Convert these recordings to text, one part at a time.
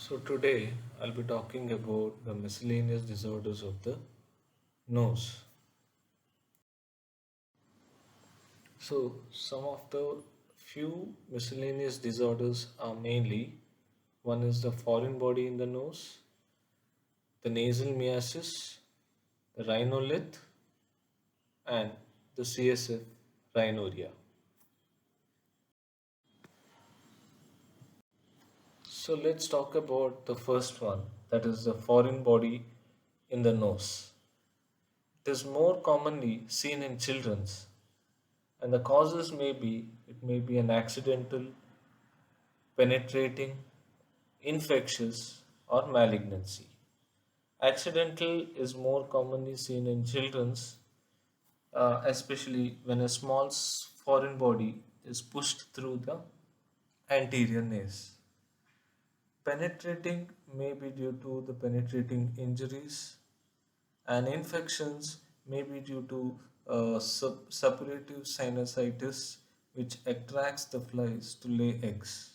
So today I'll be talking about the miscellaneous disorders of the nose. So some of the few miscellaneous disorders are mainly one is the foreign body in the nose, the nasal miasis, the rhinolith, and the CSF rhinorrhea. So let's talk about the first one, that is the foreign body in the nose. It is more commonly seen in children's, and the causes may be an accidental, penetrating, infectious, or malignancy. Accidental is more commonly seen in children's, especially when a small foreign body is pushed through the anterior nares. Penetrating may be due to the penetrating injuries, and infections may be due to suppurative sinusitis, which attracts the flies to lay eggs.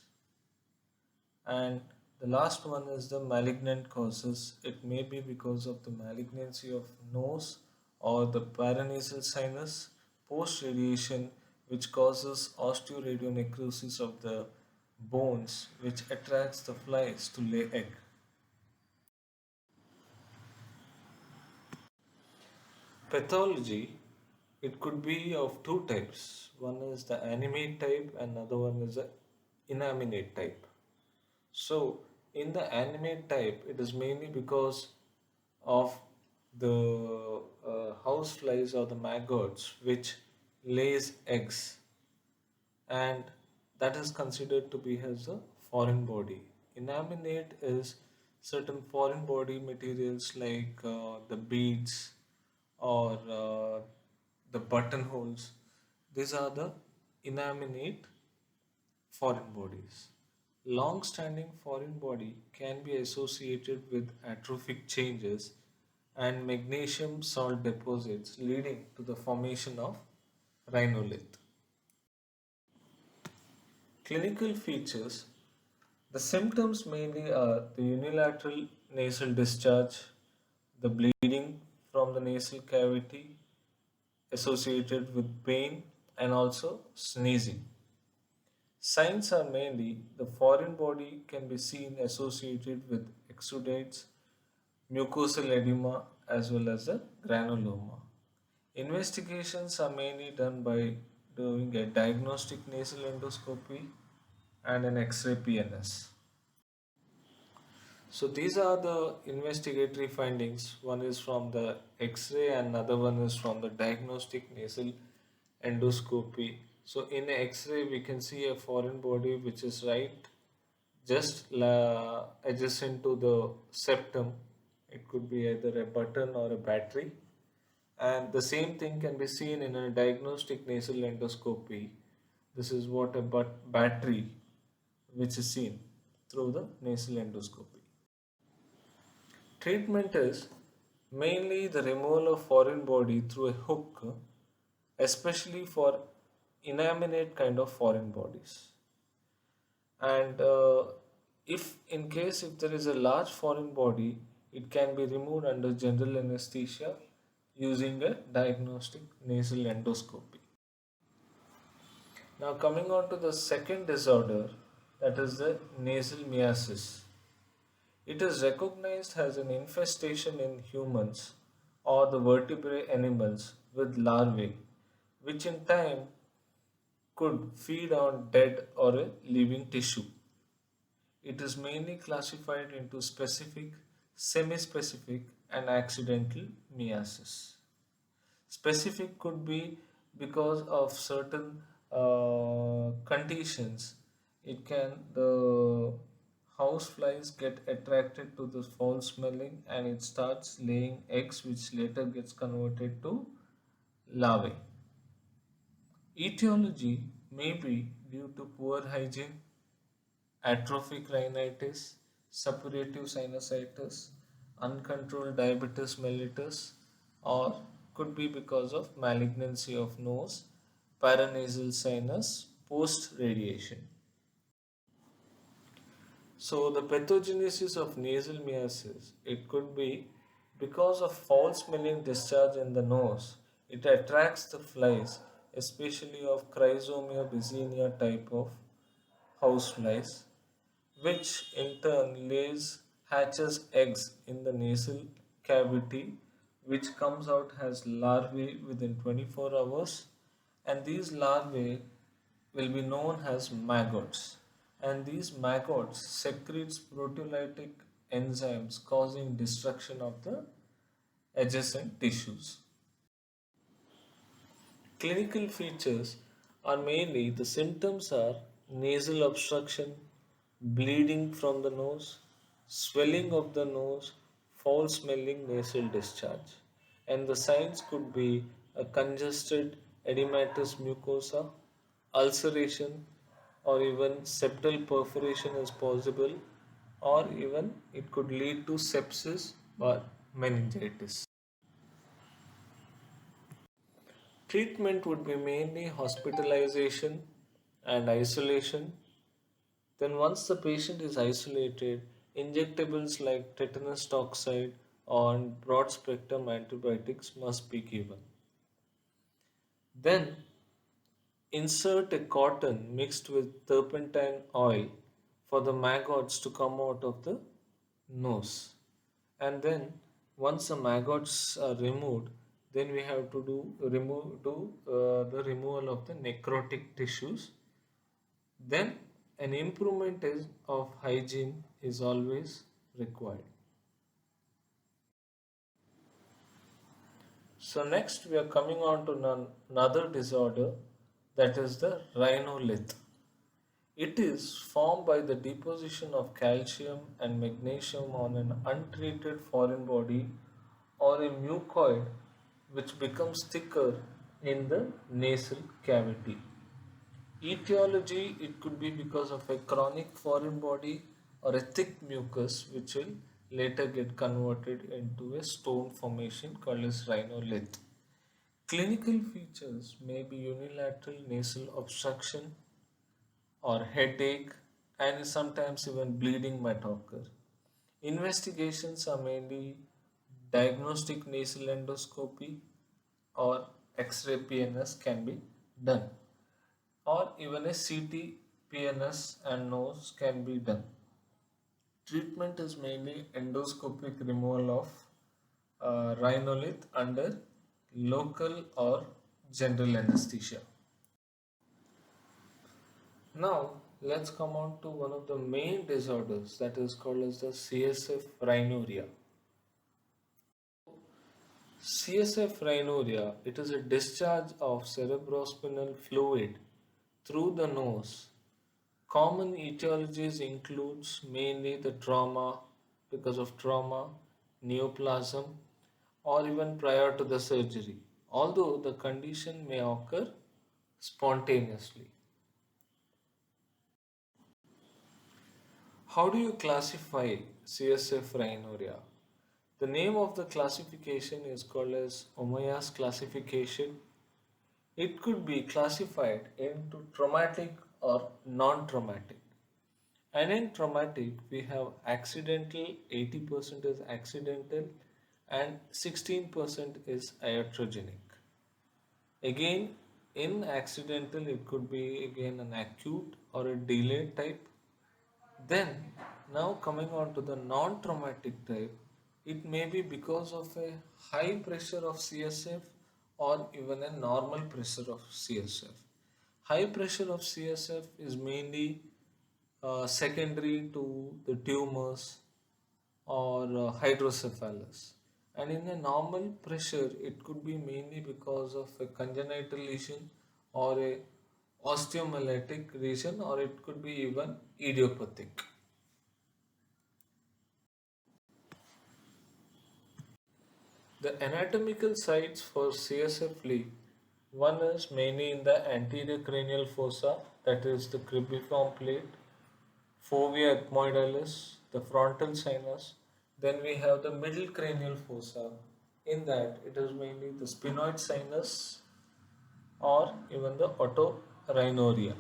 And the last one is the malignant causes. It may be because of the malignancy of nose or the paranasal sinus post radiation, which causes osteoradionecrosis of the bones, which attracts the flies to lay egg. Pathology, it could be of two types. One is the animate type, and another one is the inanimate type. So, in the animate type, it is mainly because of the house flies or the maggots which lays eggs, and that is considered to be as a foreign body. Inanimate is certain foreign body materials like the beads or the buttonholes. These are the inanimate foreign bodies. Long standing foreign body can be associated with atrophic changes and magnesium salt deposits, leading to the formation of rhinolith. Clinical features. The symptoms mainly are the unilateral nasal discharge, the bleeding from the nasal cavity associated with pain, and also sneezing. Signs are mainly the foreign body can be seen associated with exudates, mucosal edema, as well as the granuloma. Investigations are mainly done by doing a diagnostic nasal endoscopy and an X-ray PNS. So these are the investigatory findings. One is from the X-ray and another one is from the diagnostic nasal endoscopy. So in a X-ray we can see a foreign body which is right just adjacent to the septum. It could be either a button or a battery. And the same thing can be seen in a diagnostic nasal endoscopy. This is what a battery which is seen through the nasal endoscopy. Treatment is mainly the removal of foreign body through a hook, especially for inanimate kind of foreign bodies. And if in case if there is a large foreign body, it can be removed under general anesthesia using a diagnostic nasal endoscopy. Now coming on to the second disorder, that is the nasal miasis. It is recognized as an infestation in humans or the vertebrate animals with larvae, which in time could feed on dead or a living tissue. It is mainly classified into specific, semi-specific, and accidental miasis. Specific could be because of certain conditions. It can the house flies get attracted to the foul smelling and it starts laying eggs which later gets converted to larvae. Etiology may be due to poor hygiene, atrophic rhinitis, suppurative sinusitis, uncontrolled diabetes mellitus, or could be because of malignancy of nose, paranasal sinus, post radiation. So the pathogenesis of nasal myiasis, it could be because of foul smelling discharge in the nose. It attracts the flies, especially of Chrysomia byzania type of houseflies, which in turn hatches eggs in the nasal cavity, which comes out as larvae within 24 hours, and these larvae will be known as maggots, and these maggots secretes proteolytic enzymes causing destruction of the adjacent tissues. Clinical features are mainly the symptoms are nasal obstruction, bleeding from the nose, swelling of the nose, foul smelling nasal discharge. And the signs could be a congested edematous mucosa, ulceration, or even septal perforation is possible, or even it could lead to sepsis or meningitis. Treatment would be mainly hospitalization and isolation. Then, once the patient is isolated, injectables like tetanus toxide or broad spectrum antibiotics must be given. Then, insert a cotton mixed with turpentine oil for the maggots to come out of the nose. And then, once the maggots are removed, then we have to do the removal of the necrotic tissues. Then an improvement of hygiene is always required. So next we are coming on to another disorder, that is the rhinolith. It is formed by the deposition of calcium and magnesium on an untreated foreign body or a mucoid which becomes thicker in the nasal cavity. Etiology, it could be because of a chronic foreign body or a thick mucus which will later get converted into a stone formation called as rhinolith. Clinical features may be unilateral nasal obstruction or headache, and sometimes even bleeding might occur. Investigations are mainly diagnostic nasal endoscopy or X-ray PNS can be done, or even a CT, PNS and nose can be done. Treatment is mainly endoscopic removal of rhinolith under local or general anesthesia. Now let's come on to one of the main disorders, that is called as the CSF rhinorrhea. CSF rhinorrhea, it is a discharge of cerebrospinal fluid through the nose. Common etiologies includes mainly the trauma, because of trauma, neoplasm, or even prior to the surgery, although the condition may occur spontaneously. How do you classify CSF rhinorrhea? The name of the classification is called as Omaya's classification. It could be classified into traumatic or non-traumatic. And in traumatic, we have accidental, 80% is accidental, and 16% is iatrogenic. Again, in accidental, it could be again an acute or a delayed type. Then, now coming on to the non-traumatic type, it may be because of a high pressure of CSF or even a normal pressure of CSF. High pressure of CSF is mainly secondary to the tumors or hydrocephalus. And in a normal pressure, it could be mainly because of a congenital lesion or a osteomyelitic lesion, or it could be even idiopathic. The anatomical sites for CSF leak, one is mainly in the anterior cranial fossa, that is the cribriform plate, fovea ethmoidalis, the frontal sinus. Then we have the middle cranial fossa. In that, it is mainly the sphenoid sinus or even the otorhinorrhea.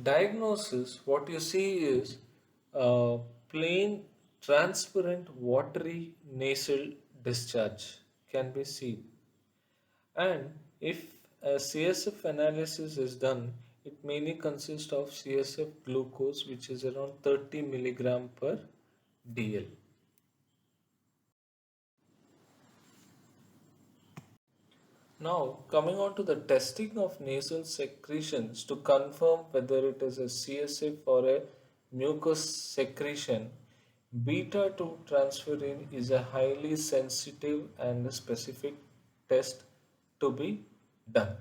Diagnosis, what you see is plain, transparent, watery nasal discharge can be seen. And if a CSF analysis is done, it mainly consists of CSF glucose, which is around 30 milligram per DL. Now, coming on to the testing of nasal secretions to confirm whether it is a CSF or a mucus secretion, beta 2 transferrin is a highly sensitive and specific test to be done.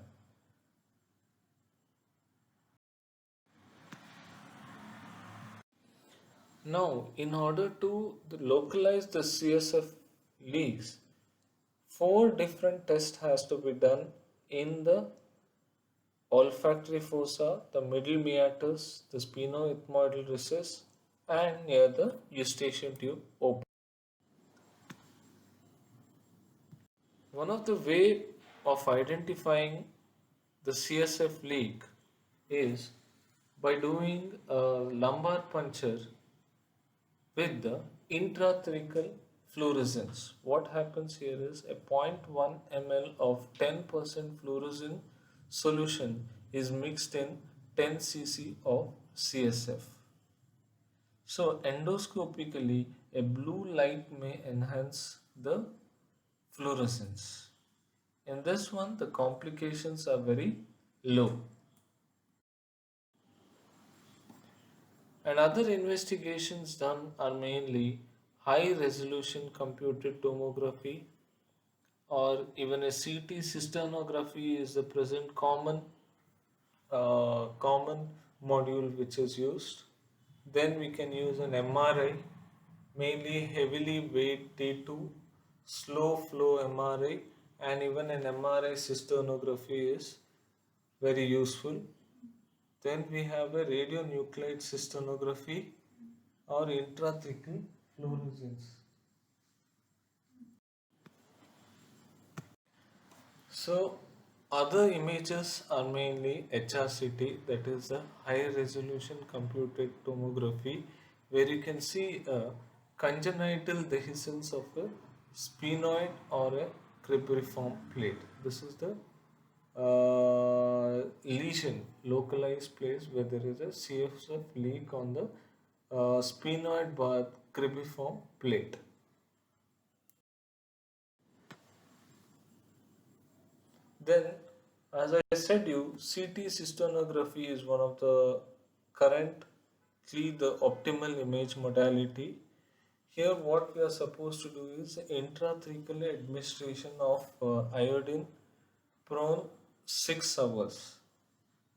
Now, in order to localize the CSF leaks, four different tests has to be done in the olfactory fossa, the middle meatus, the sphenoethmoidal recess, and near the eustachian tube open. One of the way of identifying the CSF leak is by doing a lumbar puncture with the intrathecal fluorescence. What happens here is a zero point 0.1 ml of 10% fluorescent solution is mixed in 10 cc of CSF. So endoscopically, a blue light may enhance the fluorescence. In this one, the complications are very low. And other investigations done are mainly high resolution computed tomography or even a CT cysternography is the present common module which is used. Then we can use an MRI, mainly heavily weight T2, slow flow MRI, and even an MRI cysternography is very useful. Then we have a radionuclide cysternography or intrathecal fluorescence. So other images are mainly HRCT, that is a high resolution computed tomography, where you can see a congenital dehiscence of a sphenoid or a cribriform plate. This is the lesion, localized place where there is a CSF leak on the sphenoid bath cribriform plate. Then, as I said you, CT cysternography is one of the currently the optimal image modality. Here what we are supposed to do is intrathecal administration of iodine prone 6 hours,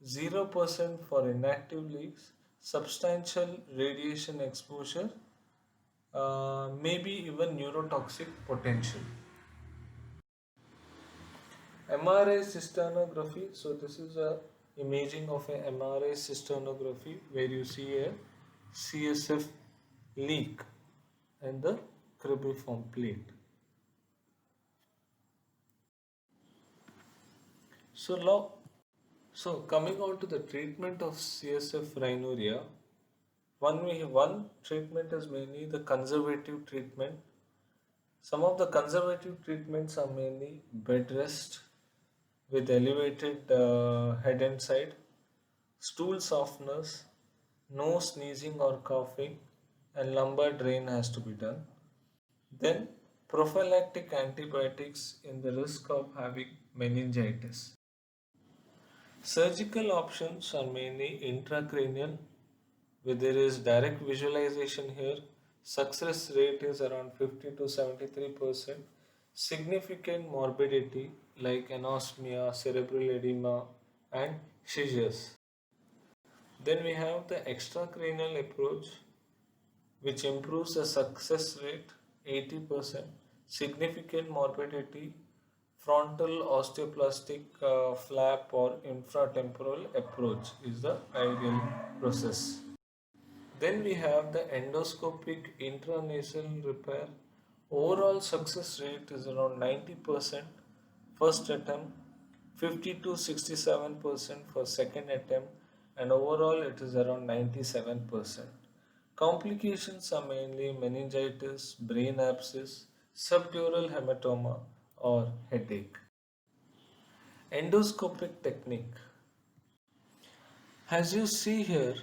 0% for inactive leaks, substantial radiation exposure, maybe even neurotoxic potential. MRI cysternography. So this is a imaging of a MRI cysternography where you see a CSF leak in the cribriform plate. So now, so coming on to the treatment of CSF rhinuria, one treatment is mainly the conservative treatment. Some of the conservative treatments are mainly bed rest with elevated head and side, stool softeners, no sneezing or coughing, and lumbar drain has to be done. Then prophylactic antibiotics in the risk of having meningitis. Surgical options are mainly intracranial, where there is direct visualization here. Success rate is around 50 to 73%. Significant morbidity like anosmia, cerebral edema, and seizures. Then we have the extracranial approach, which improves the success rate 80%. Significant morbidity, frontal osteoplastic flap or infratemporal approach is the ideal process. Then we have the endoscopic intranasal repair. Overall success rate is around 90% first attempt, 50 to 67% for second attempt, and overall it is around 97%. Complications are mainly meningitis, brain abscess, subdural hematoma, or headache. Endoscopic technique. As you see here,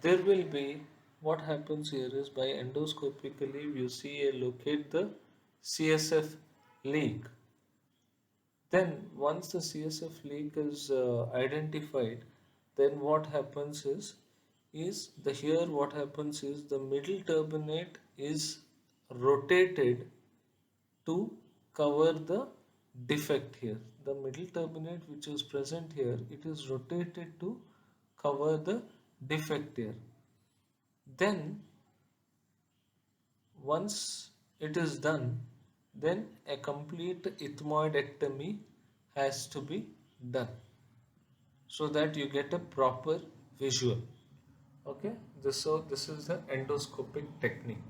there will be what happens here is by endoscopically you see a locate the CSF leak. Then once the CSF leak is identified, then what happens is the here what happens is the middle turbinate is rotated to cover the defect here. The middle turbinate which is present here, it is rotated to cover the defect here. Then once it is done, then a complete ethmoidectomy has to be done so that you get a proper visual. Okay, this is the endoscopic technique.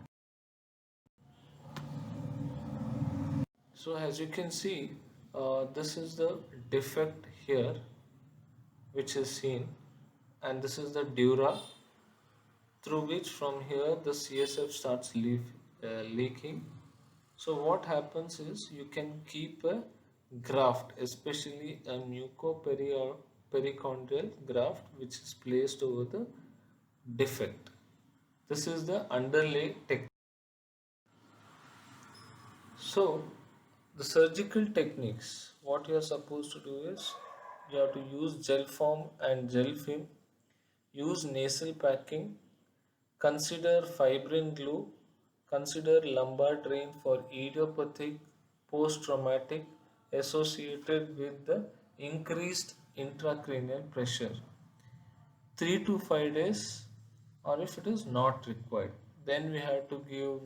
So as you can see, this is the defect here which is seen, and this is the dura through which from here the CSF starts leaking. So what happens is you can keep a graft, especially a mucoperichondrial graft, which is placed over the defect. This is the underlay technique. So the surgical techniques, what you are supposed to do is you have to use gel form and gel film, use nasal packing, consider fibrin glue, consider lumbar drain for idiopathic post-traumatic associated with the increased intracranial pressure. 3 to 5 days, or if it is not required, then we have to give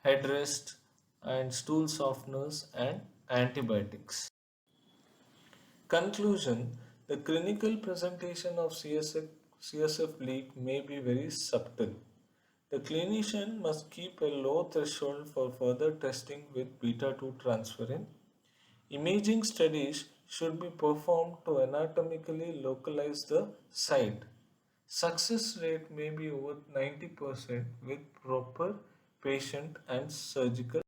headrest and stool softeners and antibiotics. Conclusion: the clinical presentation of CSF leak may be very subtle. The clinician must keep a low threshold for further testing with beta 2 transferrin. Imaging studies should be performed to anatomically localize the site. Success rate may be over 90% with proper patient and surgical